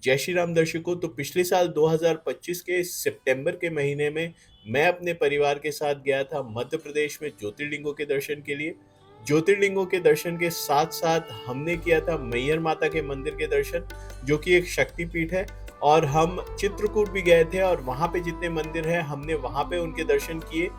जय श्री राम दर्शकों। तो पिछले साल 2025 के सितंबर के महीने में मैं अपने परिवार के साथ गया था मध्य प्रदेश में ज्योतिर्लिंगों के दर्शन के लिए। ज्योतिर्लिंगों के दर्शन के साथ साथ हमने किया था मैहर माता के मंदिर के दर्शन, जो कि एक शक्तिपीठ है। और हम चित्रकूट भी गए थे और वहाँ पे जितने मंदिर हैं हमने वहाँ पे उनके दर्शन किए।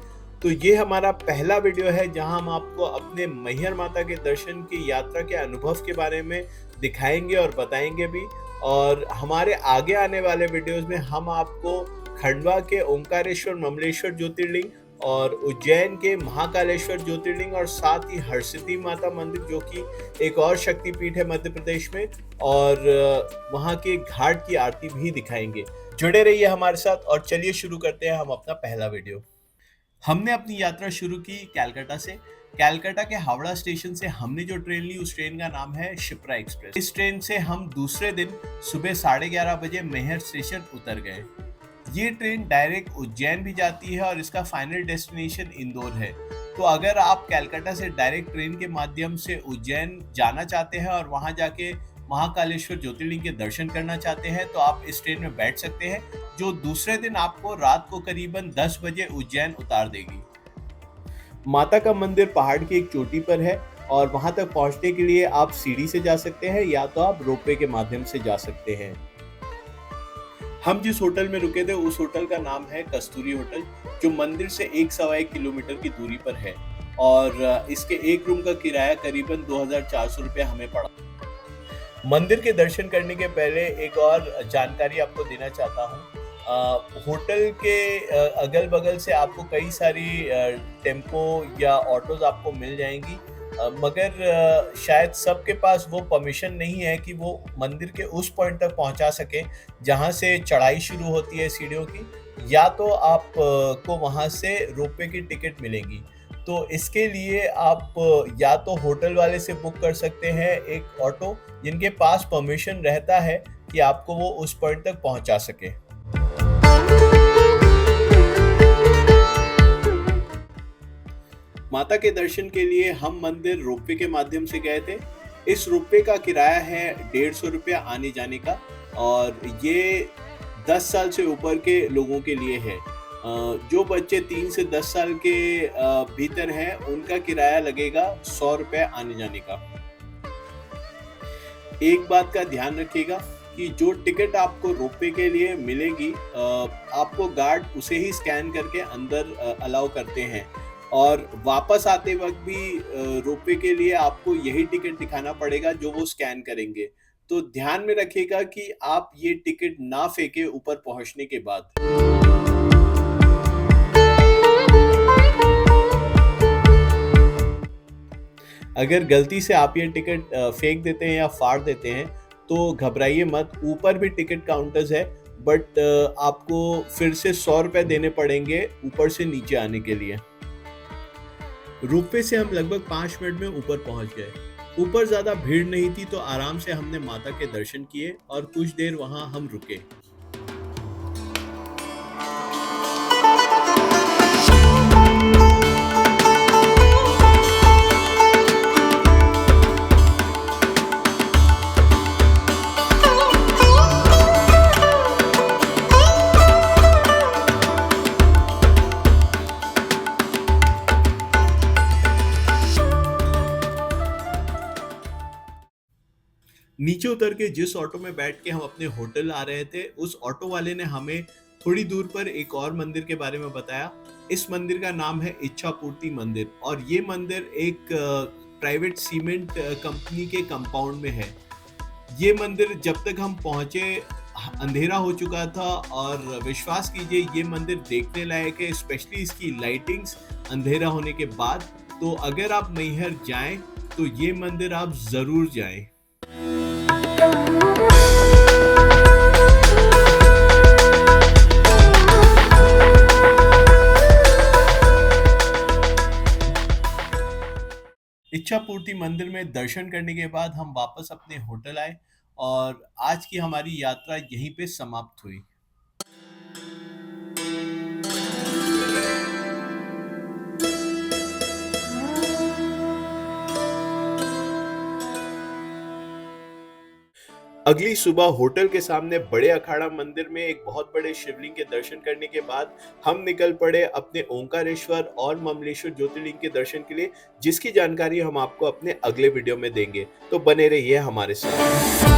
तो ये हमारा पहला वीडियो है जहाँ हम आपको अपने मैहर माता के दर्शन की यात्रा के अनुभव के बारे में दिखाएंगे और बताएंगे भी। और हमारे आगे आने वाले वीडियोस में हम आपको खंडवा के ओंकारेश्वर ममलेश्वर ज्योतिर्लिंग और उज्जैन के महाकालेश्वर ज्योतिर्लिंग और साथ ही हरसिद्धि माता मंदिर, जो कि एक और शक्तिपीठ है मध्य प्रदेश में, और वहाँ के घाट की आरती भी दिखाएंगे। जुड़े रहिए हमारे साथ और चलिए शुरू करते हैं हम अपना पहला वीडियो। हमने अपनी यात्रा शुरू की कैलकाटा से। कैलकाटा के हावड़ा स्टेशन से हमने जो ट्रेन ली उस ट्रेन का नाम है शिप्रा एक्सप्रेस। इस ट्रेन से हम दूसरे दिन सुबह 11:30 बजे मैहर स्टेशन उतर गए। ये ट्रेन डायरेक्ट उज्जैन भी जाती है और इसका फाइनल डेस्टिनेशन इंदौर है। तो अगर आप कैलकाटा से डायरेक्ट ट्रेन के माध्यम से उज्जैन जाना चाहते हैं और वहां जाके महाकालेश्वर ज्योतिर्लिंग के दर्शन करना चाहते हैं तो आप इस ट्रेन में बैठ सकते हैं, जो दूसरे दिन आपको रात को करीबन 10 बजे उज्जैन उतार देगी। माता का मंदिर पहाड़ की एक चोटी पर है और वहां तक पहुंचने के लिए आप सीढ़ी से जा सकते हैं या तो आप रोपवे के माध्यम से जा सकते हैं। हम जिस होटल में रुके थे उस होटल का नाम है कस्तूरी होटल, जो मंदिर से 1 किलोमीटर की दूरी पर है। और इसके एक रूम का किराया करीबन 2400 रुपया हमें पड़ा। मंदिर के दर्शन करने के पहले एक और जानकारी आपको देना चाहता हूँ। होटल के अगल बगल से आपको कई सारी टेम्पो या ऑटोज आपको मिल जाएंगी, मगर शायद सबके पास वो परमिशन नहीं है कि वो मंदिर के उस पॉइंट तक पहुंचा सके जहां से चढ़ाई शुरू होती है सीढ़ियों की, या तो आप को वहां से रोपवे की टिकट मिलेगी। तो इसके लिए आप या तो होटल वाले से बुक कर सकते हैं एक ऑटो, जिनके पास परमिशन रहता है कि आपको वो उस पॉइंट तक पहुंचा सके। माता के दर्शन के लिए हम मंदिर रोपवे के माध्यम से गए थे। इस रोपवे का किराया है 150 रुपया आने जाने का, और ये 10 साल से ऊपर के लोगों के लिए है। जो बच्चे 3 से 10 साल के भीतर हैं उनका किराया लगेगा 100 रुपये आने जाने का। एक बात का ध्यान रखिएगा कि जो टिकट आपको रोपवे के लिए मिलेगी, आपको गार्ड उसे ही स्कैन करके अंदर अलाउ करते हैं, और वापस आते वक्त भी रोपवे के लिए आपको यही टिकट दिखाना पड़ेगा जो वो स्कैन करेंगे। तो ध्यान में रखिएगा कि आप ये टिकट ना फेंके ऊपर पहुंचने के बाद। अगर गलती से आप ये टिकट फेंक देते हैं या फाड़ देते हैं तो घबराइए मत, ऊपर भी टिकट काउंटर्स है, बट आपको फिर से 100 रुपये देने पड़ेंगे ऊपर से नीचे आने के लिए। रोपवे से हम लगभग 5 मिनट में ऊपर पहुंच गए। ऊपर ज्यादा भीड़ नहीं थी तो आराम से हमने माता के दर्शन किए और कुछ देर वहां हम रुके। नीचे उतर के जिस ऑटो में बैठ के हम अपने होटल आ रहे थे, उस ऑटो वाले ने हमें थोड़ी दूर पर एक और मंदिर के बारे में बताया। इस मंदिर का नाम है इच्छापूर्ति मंदिर, और ये मंदिर एक प्राइवेट सीमेंट कंपनी के कंपाउंड में है। ये मंदिर जब तक हम पहुंचे अंधेरा हो चुका था, और विश्वास कीजिए ये मंदिर देखने लायक है, स्पेशली इसकी लाइटिंग्स अंधेरा होने के बाद। तो अगर आप मैहर जाएं तो ये मंदिर आप जरूर जाएं। इच्छापूर्ति मंदिर में दर्शन करने के बाद हम वापस अपने होटल आए और आज की हमारी यात्रा यहीं पे समाप्त हुई। अगली सुबह होटल के सामने बड़े अखाड़ा मंदिर में एक बहुत बड़े शिवलिंग के दर्शन करने के बाद हम निकल पड़े अपने ओंकारेश्वर और ममलेश्वर ज्योतिर्लिंग के दर्शन के लिए, जिसकी जानकारी हम आपको अपने अगले वीडियो में देंगे। तो बने रहिए हमारे साथ।